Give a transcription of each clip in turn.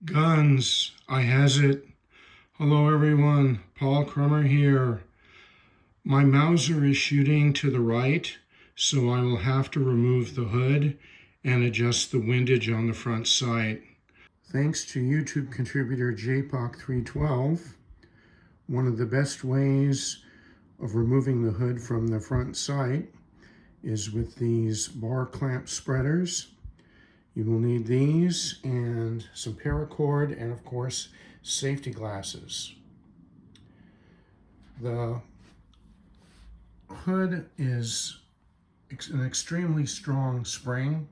Guns, I has it. Hello everyone, Paul Crummer here. My Mauser is shooting to the right, so I will have to remove the hood and adjust the windage on the front sight. Thanks to YouTube contributor JPOC312, one of the best ways of removing the hood from the front sight is with these bar clamp spreaders. You will need these and some paracord and of course safety glasses. The hood is an extremely strong spring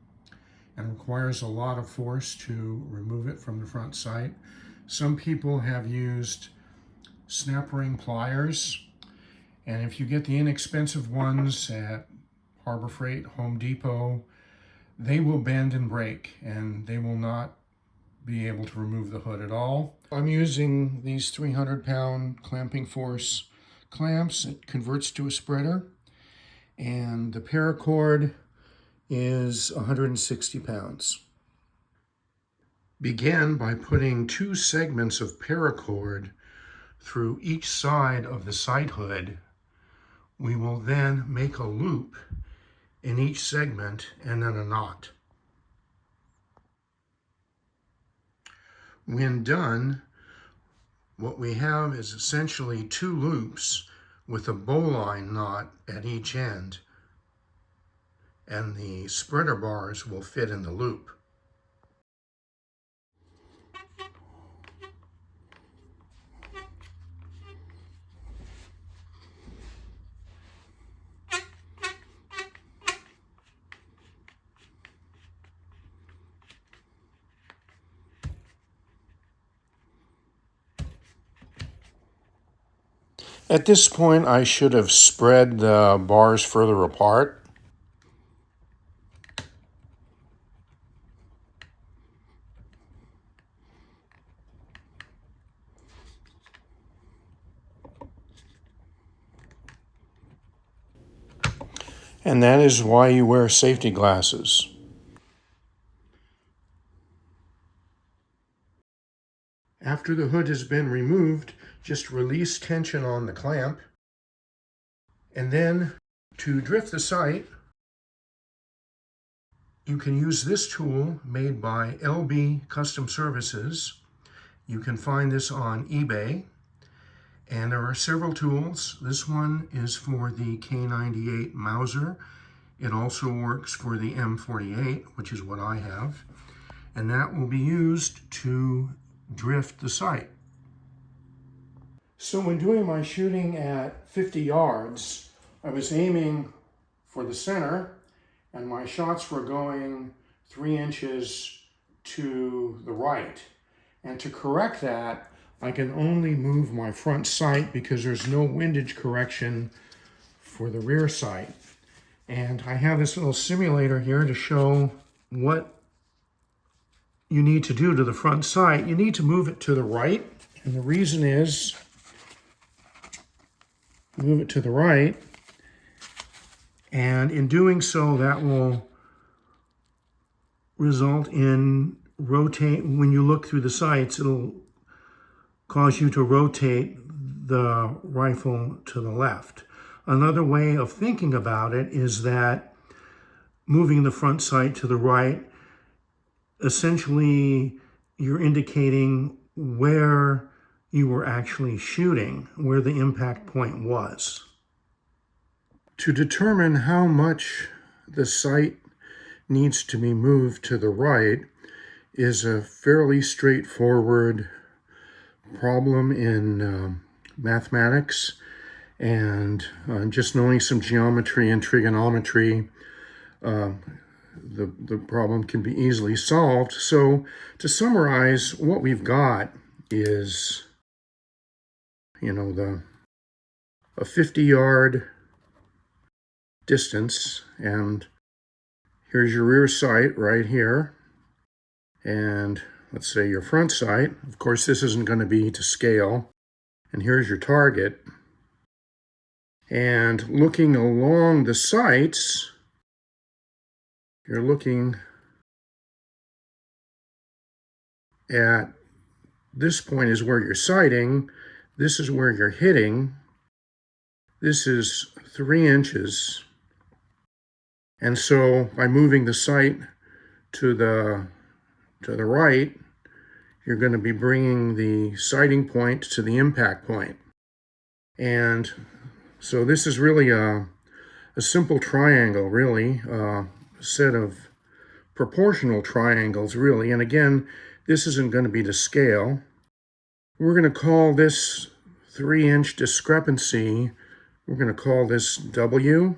and requires a lot of force to remove it from the front sight. Some people have used snap ring pliers, and if you get the inexpensive ones at Harbor Freight, Home Depot, they will bend and break and they will not be able to remove the hood at all. I'm using these 300-pound clamping force clamps. It converts to a spreader, and the paracord is 160 pounds. Begin by putting 2 segments of paracord through each side of the sight hood. We will then make a loop in each segment and then a knot. When done, what we have is essentially 2 loops with a bowline knot at each end, and the spreader bars will fit in the loop. At this point, I should have spread the bars further apart. And that is why you wear safety glasses. After the hood has been removed, just release tension on the clamp. And then to drift the sight, you can use this tool made by Elby Custom Services. You can find this on eBay. And there are several tools. This one is for the K98 Mauser. It also works for the M48, which is what I have. And that will be used to drift the sight. So when doing my shooting at 50 yards, I was aiming for the center, and my shots were going 3 inches to the right. And to correct that, I can only move my front sight because there's no windage correction for the rear sight. And I have this little simulator here to show what you need to do to the front sight. You need to move it to the right. And the reason is, move it to the right. And in doing so, that will result in when you look through the sights, it'll cause you to rotate the rifle to the left. Another way of thinking about it is that moving the front sight to the right, essentially you're indicating where you were actually shooting, where the impact point was. To determine how much the sight needs to be moved to the right is a fairly straightforward problem in mathematics, and just knowing some geometry and trigonometry, the problem can be easily solved. So to summarize, what we've got is, a 50-yard distance, and here's your rear sight right here, and let's say your front sight. Of course, this isn't going to be to scale. And here's your target. And looking along the sights, you're looking at this point is where you're sighting, this is where you're hitting, this is 3 inches. And so by moving the sight to the right, you're going to be bringing the sighting point to the impact point. And so this is really a simple triangle, really, a set of proportional triangles, really. And again, this isn't going to be to scale. We're going to call this 3-inch discrepancy, we're going to call this W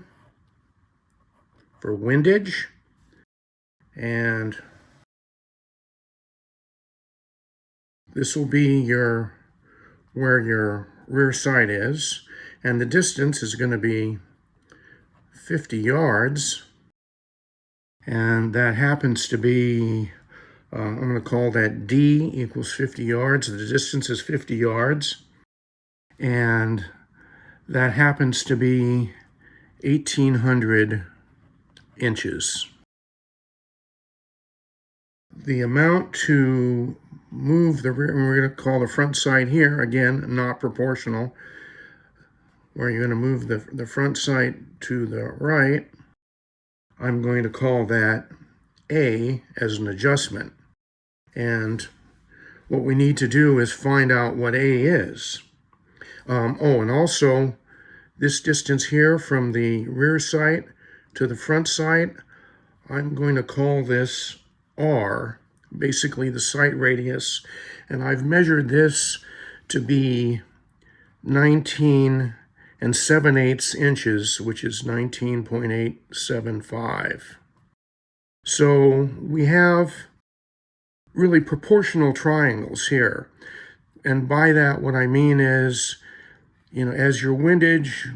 for windage. And this will be where your rear sight is. And the distance is going to be 50 yards. And that happens to be, I'm going to call that D equals 50 yards. The distance is 50 yards. And that happens to be 1,800 inches. The amount to move the rear, and we're going to call the front sight here, again, not proportional, where you're going to move the front sight to the right, I'm going to call that A as an adjustment. And what we need to do is find out what A is. And also, this distance here from the rear sight to the front sight, I'm going to call this R, basically the sight radius. And I've measured this to be 19 7/8 inches, which is 19.875. So we have really proportional triangles here. And by that, what I mean is, as your windage,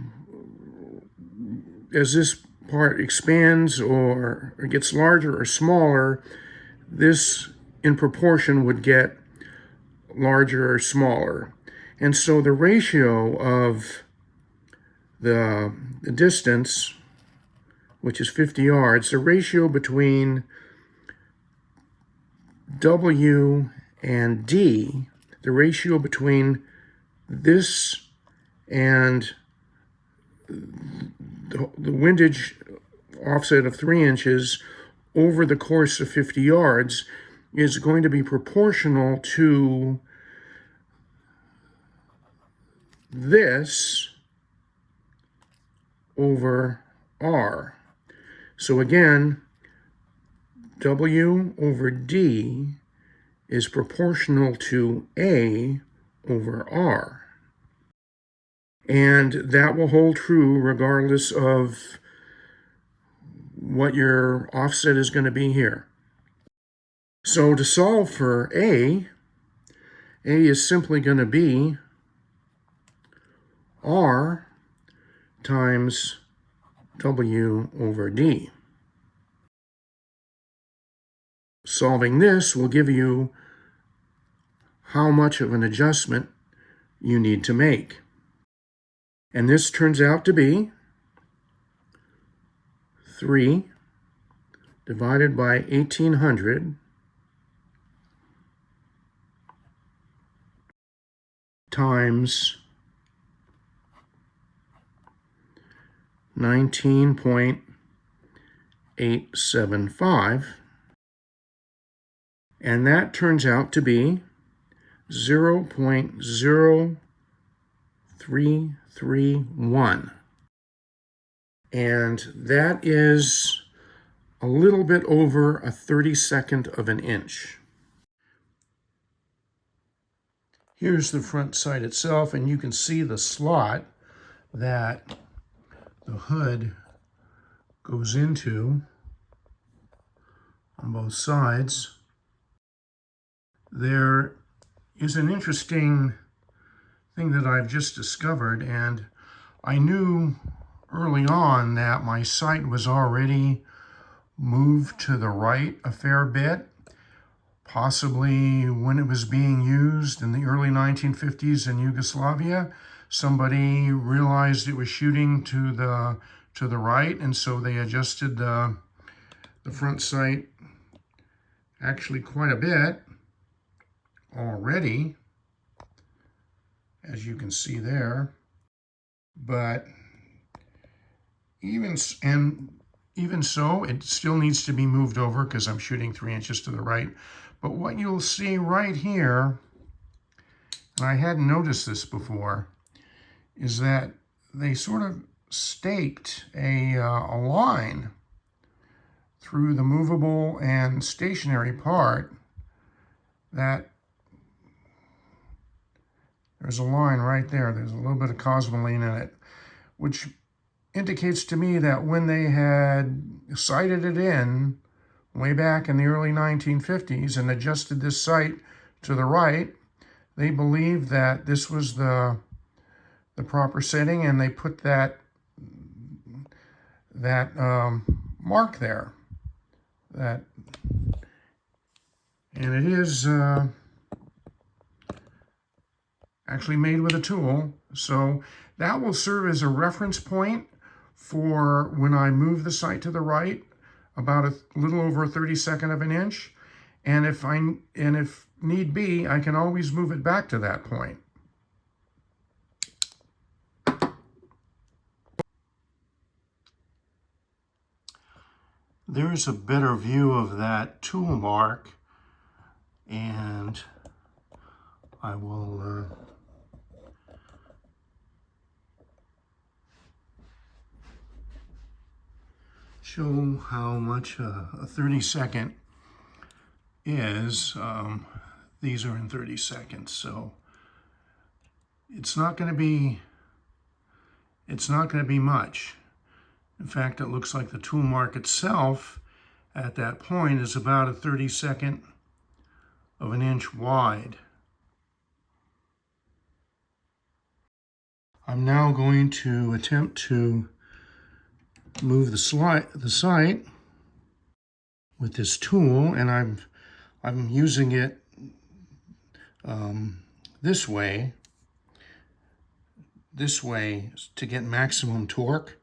as this part expands or gets larger or smaller, this in proportion would get larger or smaller. And so the ratio of the distance, which is 50 yards, the ratio between W and D, the ratio between this and the windage offset of 3 inches over the course of 50 yards is going to be proportional to this over R. So again, W over D is proportional to A over R. And that will hold true regardless of what your offset is going to be here. So to solve for A is simply going to be R times W over D. Solving this will give you how much of an adjustment you need to make. And this turns out to be 3 divided by 1,800 times 19.875, and that turns out to be 0.0331. And that is a little bit over a 32nd of an inch. Here's the front sight itself, and you can see the slot that the hood goes into on both sides. There is an interesting thing that I've just discovered, and I knew early on that my sight was already moved to the right a fair bit. Possibly when it was being used in the early 1950s in Yugoslavia, somebody realized it was shooting to the right, and so they adjusted the front sight actually quite a bit. already, as you can see there, but even so, it still needs to be moved over because I'm shooting 3 inches to the right. But what you'll see right here, and I hadn't noticed this before, is that they sort of staked a line through the movable and stationary part. That there's a line right there. There's a little bit of cosmoline in it, which indicates to me that when they had sighted it in way back in the early 1950s and adjusted this sight to the right, they believed that this was the proper setting, and they put that mark there. And it is actually made with a tool, so that will serve as a reference point for when I move the sight to the right about a little over 1/32 of an inch, and if need be, I can always move it back to that point. There's a better view of that tool mark, and I will show how much a 1/32 is. These are in 1/32, so it's not going to be much. In fact, it looks like the tool mark itself at that point is about a 1/32 of an inch wide. I'm now going to attempt to move the sight with this tool, and I'm using it this way to get maximum torque.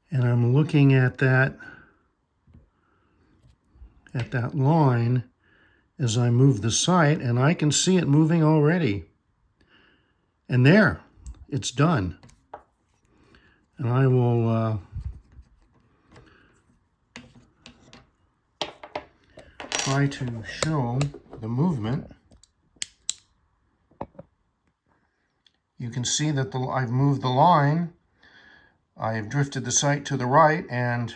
And I'm looking at that line as I move the sight, and I can see it moving already. And there, it's done. And I will try to show the movement. You can see that I've moved the line. I've drifted the sight to the right, and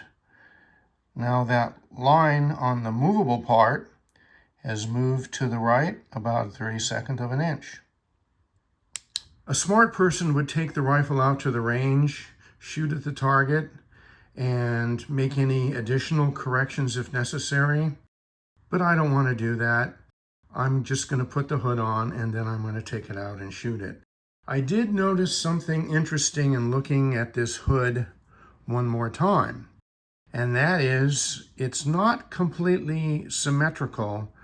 now that line on the movable part has moved to the right about a 1/32 of an inch. A smart person would take the rifle out to the range, shoot at the target, and make any additional corrections if necessary. But I don't want to do that. I'm just going to put the hood on, and then I'm going to take it out and shoot it. I did notice something interesting in looking at this hood one more time, and that is it's not completely symmetrical.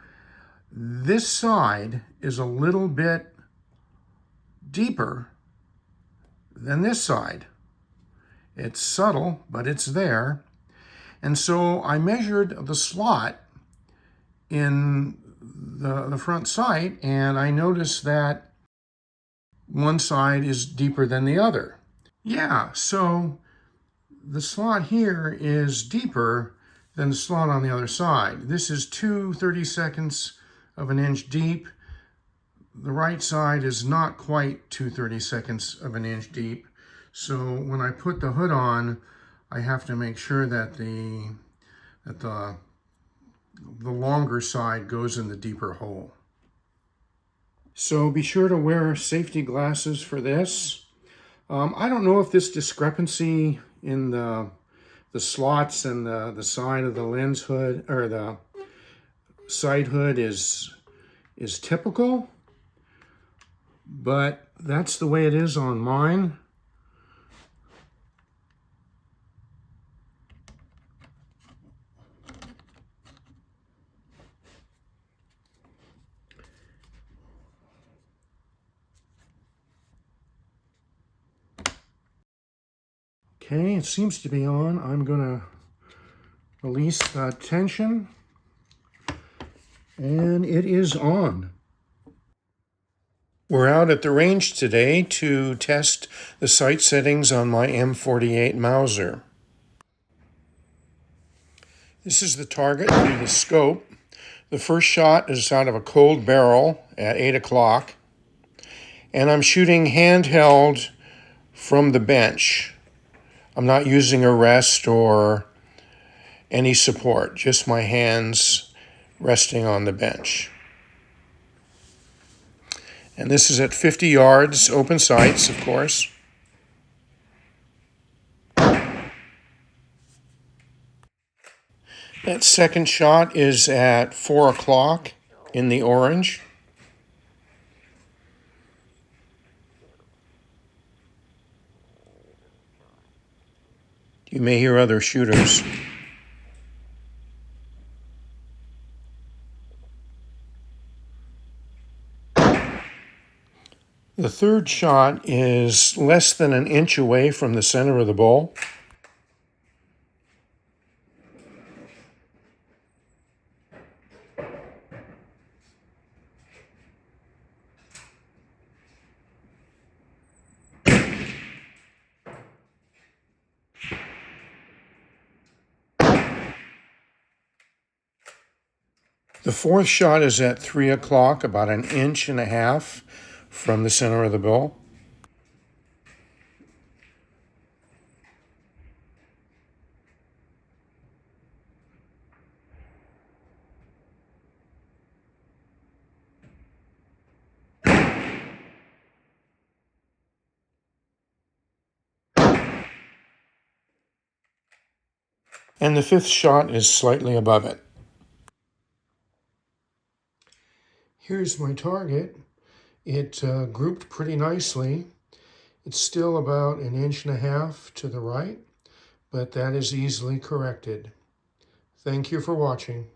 This side is a little bit deeper than this side. It's subtle, but it's there. And so I measured the slot in the front sight, and I noticed that one side is deeper than the other. Yeah, so the slot here is deeper than the slot on the other side. This is 2/32 of an inch deep. The right side is not quite 2/32 of an inch deep. So when I put the hood on, I have to make sure that the longer side goes in the deeper hole. So be sure to wear safety glasses for this. I don't know if this discrepancy in the slots and the side of the lens hood or the side hood is typical, but that's the way it is on mine. Okay, it seems to be on. I'm gonna Release that tension, and it is on. We're out at the range today to test the sight settings on my M48 Mauser. This is the target through the scope. The first shot is out of a cold barrel at 8 o'clock, and I'm shooting handheld from the bench. I'm not using a rest or any support, just my hands resting on the bench. And this is at 50 yards, open sights, of course. That second shot is at 4 o'clock in the orange. You may hear other shooters. The third shot is less than an inch away from the center of the bowl. The fourth shot is at 3 o'clock, about an inch and a half from the center of the bowl. And the fifth shot is slightly above it. Here's my target. It grouped pretty nicely. It's still about an inch and a half to the right, but that is easily corrected. Thank you for watching.